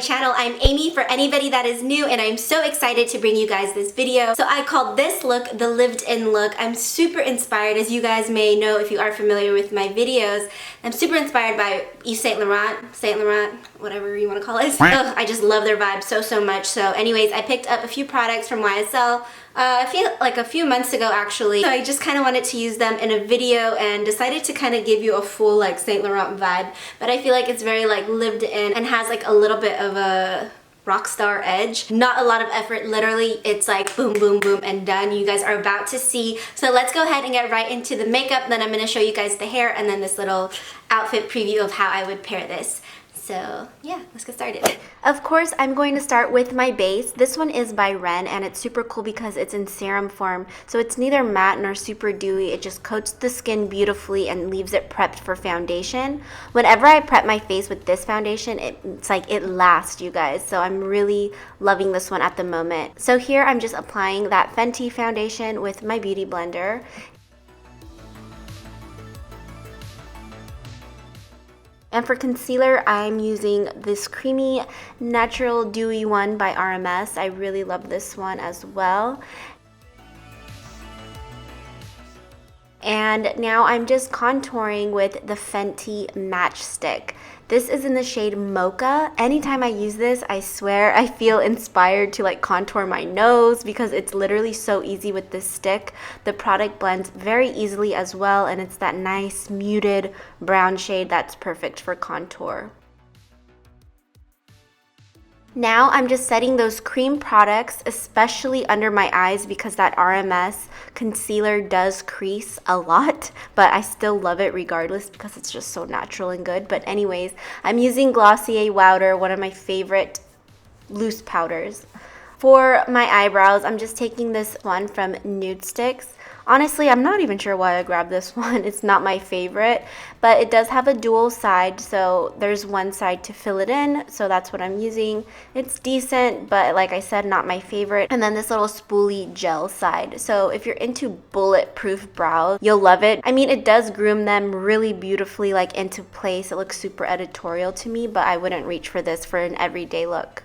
channel. I'm Amy for anybody that is new, and I'm so excited to bring you guys this video. So I called this look the lived-in look. I'm super inspired, as you guys may know if you are familiar with my videos. I'm super inspired by Yves Saint Laurent, whatever you want to call it. Ugh, I just love their vibe so much. So anyways, I picked up a few products from YSL. I feel like a few months ago actually. So I just kind of wanted to use them in a video and decided to kind of give you a full like Saint Laurent vibe. But I feel like it's very like lived in and has like a little bit of a rock star edge. Not a lot of effort, literally it's like boom boom boom and done. You guys are about to see. So let's go ahead and get right into the makeup. Then I'm going to show you guys the hair and then this little outfit preview of how I would pair this. So yeah, let's get started. Of course, I'm going to start with my base. This one is by Ren and it's super cool because it's in serum form. So it's neither matte nor super dewy. It just coats the skin beautifully and leaves it prepped for foundation. Whenever I prep my face with this foundation, it's like it lasts, you guys. So I'm really loving this one at the moment. So here I'm just applying that Fenty foundation with my beauty blender. And for concealer, I'm using this creamy natural dewy one by RMS. I really love this one as well. And now I'm just contouring with the Fenty Match Stick. This is in the shade Mocha. Anytime I use this, I swear I feel inspired to like contour my nose because it's literally so easy with this stick. The product blends very easily as well, and it's that nice muted brown shade that's perfect for contour. Now I'm just setting those cream products, especially under my eyes because that RMS concealer does crease a lot, but I still love it regardless because it's just so natural and good. But anyways, I'm using Glossier Wowder, one of my favorite loose powders. For my eyebrows, I'm just taking this one from Nude Sticks. Honestly, I'm not even sure why I grabbed this one. It's not my favorite, but it does have a dual side, so there's one side to fill it in, so that's what I'm using. It's decent, but like I said, not my favorite. And then this little spoolie gel side. So if you're into bulletproof brows, you'll love it. I mean, it does groom them really beautifully, like into place. It looks super editorial to me, but I wouldn't reach for this for an everyday look.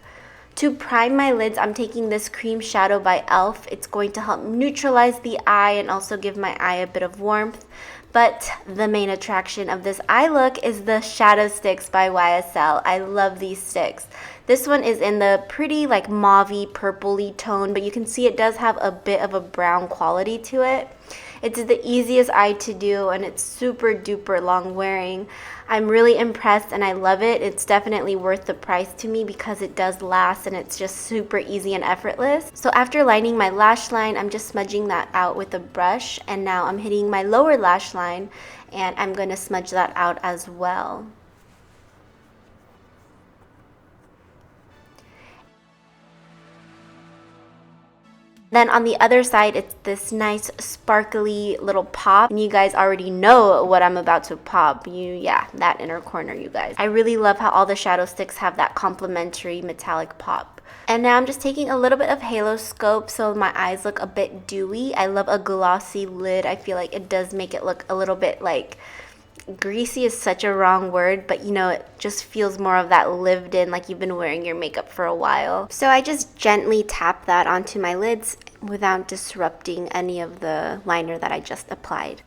To prime my lids, I'm taking this cream shadow by e.l.f. It's going to help neutralize the eye and also give my eye a bit of warmth. But the main attraction of this eye look is the shadow sticks by YSL. I love these sticks. This one is in the pretty like mauvey purpley tone, but you can see it does have a bit of a brown quality to it. It's the easiest eye to do and it's super duper long wearing. I'm really impressed and I love it. It's definitely worth the price to me because it does last and it's just super easy and effortless. So after lining my lash line, I'm just smudging that out with a brush, and now I'm hitting my lower lash line and I'm going to smudge that out as well. Then on the other side, it's this nice sparkly little pop. And you guys already know what I'm about to pop. Yeah, that inner corner, you guys. I really love how all the shadow sticks have that complementary metallic pop. And now I'm just taking a little bit of Halo Scope so my eyes look a bit dewy. I love a glossy lid. I feel like it does make it look a little bit like... greasy is such a wrong word, but you know, it just feels more of that lived in, like you've been wearing your makeup for a while. So I just gently tap that onto my lids without disrupting any of the liner that I just applied.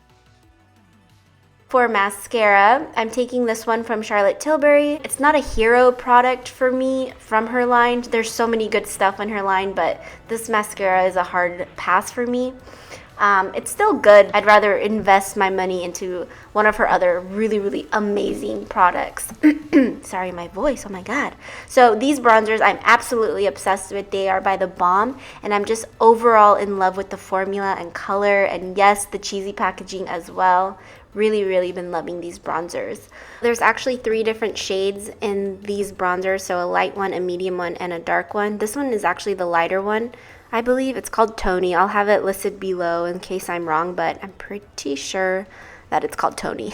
For mascara, I'm taking this one from Charlotte Tilbury. It's not a hero product for me from her line. There's so many good stuff on her line, but this mascara is a hard pass for me. It's still good. I'd rather invest my money into one of her other really amazing products. Sorry, my voice, oh my god. So these bronzers I'm absolutely obsessed with. They are by The Balm, and I'm just overall in love with the formula and color, and yes, the cheesy packaging as well. Really been loving these bronzers. There's actually 3 different shades in these bronzers, so a light one, a medium one, and a dark one. This one is actually the lighter one. I believe it's called Tony. I'll have it listed below in case I'm wrong, but I'm pretty sure that it's called Tony.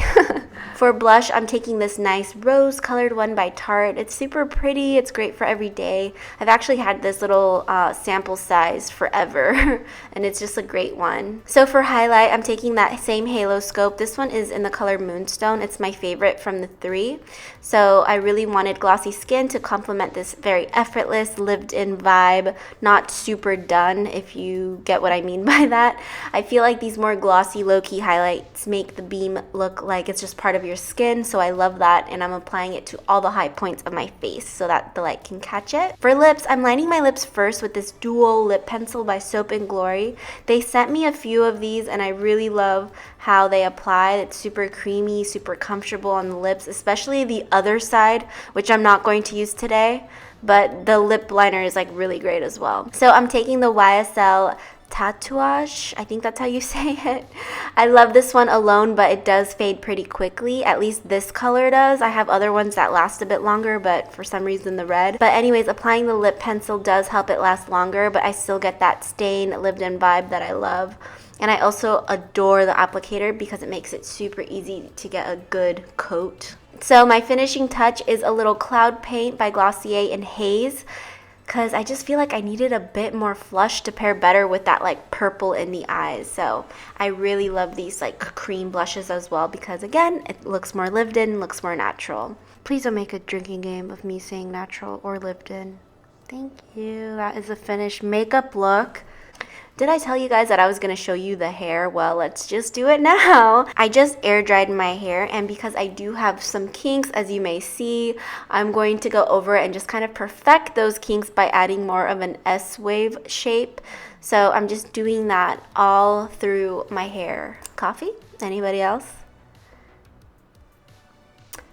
For blush, I'm taking this nice rose colored one by Tarte. It's super pretty. It's great for every day. I've actually had this little sample size forever, and it's just a great one. So for highlight, I'm taking that same Halo Scope. This one is in the color Moonstone. It's my favorite from the three. So I really wanted glossy skin to complement this very effortless, lived-in vibe, not super done, if you get what I mean by that. I feel like these more glossy, low-key highlights make the beam look like it's just part of your skin, so I love that, and I'm applying it to all the high points of my face so that the light can catch it. For lips, I'm lining my lips first with this dual lip pencil by Soap & Glory. They sent me a few of these, and I really love how they apply. It's super creamy, super comfortable on the lips, especially the other side, which I'm not going to use today, but the lip liner is like really great as well. So I'm taking the YSL Tatouage, I think that's how you say it. I love this one alone, but it does fade pretty quickly. At least this color does. I have other ones that last a bit longer, but for some reason the red. But anyways, applying the lip pencil does help it last longer, but I still get that stain, lived-in vibe that I love. And I also adore the applicator because it makes it super easy to get a good coat. So my finishing touch is a little cloud paint by Glossier in Haze, because I just feel like I needed a bit more flush to pair better with that like purple in the eyes. So I really love these like cream blushes as well because again, it looks more lived in, looks more natural. Please don't make a drinking game of me saying natural or lived in. Thank you. That is a finished makeup look. Did I tell you guys that I was going to show you the hair? Well, let's just do it now. I just air dried my hair, and because I do have some kinks, as you may see, I'm going to go over it and just kind of perfect those kinks by adding more of an S-wave shape. So I'm just doing that all through my hair. Coffee? Anybody else?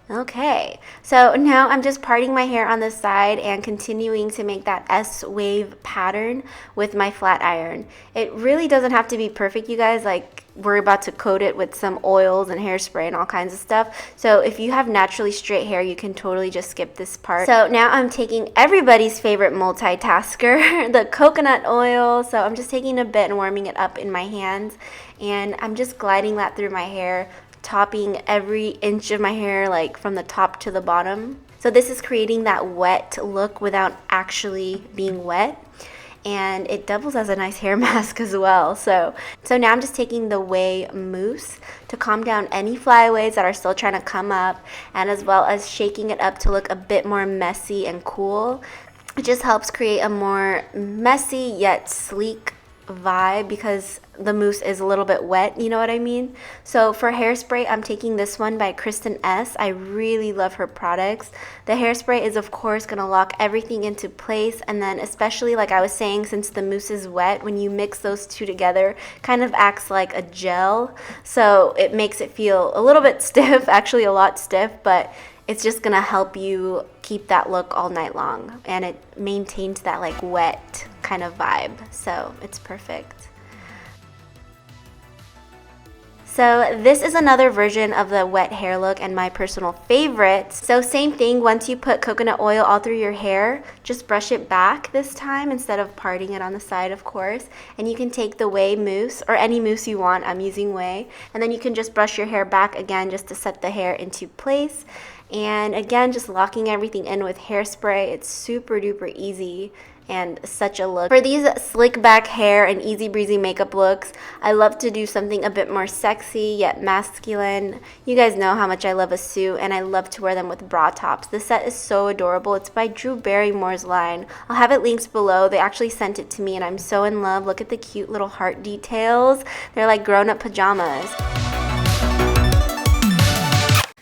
Okay, so now I'm just parting my hair on the side and continuing to make that S-wave pattern with my flat iron. It really doesn't have to be perfect, you guys. Like, we're about to coat it with some oils and hairspray and all kinds of stuff. So if you have naturally straight hair, you can totally just skip this part. So now I'm taking everybody's favorite multitasker, the coconut oil. So I'm just taking a bit and warming it up in my hands, and I'm just gliding that through my hair, topping every inch of my hair, like from the top to the bottom. So this is creating that wet look without actually being wet, and it doubles as a nice hair mask as well. So now I'm just taking the Way Mousse to calm down any flyaways that are still trying to come up, and as well as shaking it up to look a bit more messy and cool. It just helps create a more messy yet sleek vibe because the mousse is a little bit wet, you know what I mean? So for hairspray, I'm taking this one by Kristen S. I really love her products. The hairspray is of course going to lock everything into place, and then especially like I was saying, since the mousse is wet, when you mix those two together, kind of acts like a gel, so it makes it feel a little bit stiff, actually a lot stiff, but it's just gonna help you keep that look all night long, and it maintains that like wet kind of vibe, so it's perfect. So this is another version of the wet hair look and my personal favorite. So same thing, once you put coconut oil all through your hair, just brush it back this time instead of parting it on the side, of course. And you can take the Way Mousse, or any mousse you want, I'm using Way, and then you can just brush your hair back again just to set the hair into place. And again, just locking everything in with hairspray. It's super duper easy and such a look. For these slick back hair and easy breezy makeup looks, I love to do something a bit more sexy yet masculine. You guys know how much I love a suit, and I love to wear them with bra tops. This set is so adorable. It's by Drew Barrymore's line. I'll have it linked below. They actually sent it to me and I'm so in love. Look at the cute little heart details. They're like grown-up pajamas.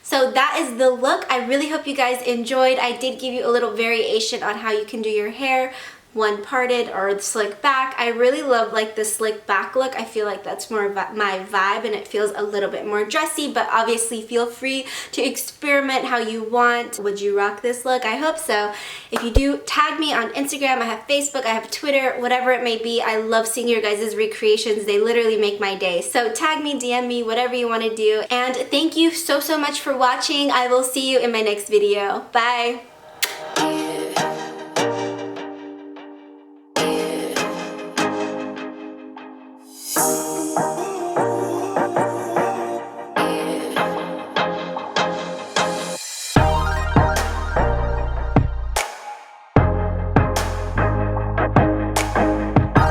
So that is the look. I really hope you guys enjoyed. I did give you a little variation on how you can do your hair, one parted or slick back. I really love like the slick back look. I feel like that's more my vibe, and it feels a little bit more dressy, but obviously feel free to experiment how you want. Would you rock this look? I hope so. If you do, tag me on Instagram. I have Facebook, I have Twitter, whatever it may be. I love seeing your guys' recreations. They literally make my day. So tag me, DM me, whatever you want to do. And thank you so much for watching. I will see you in my next video. Bye!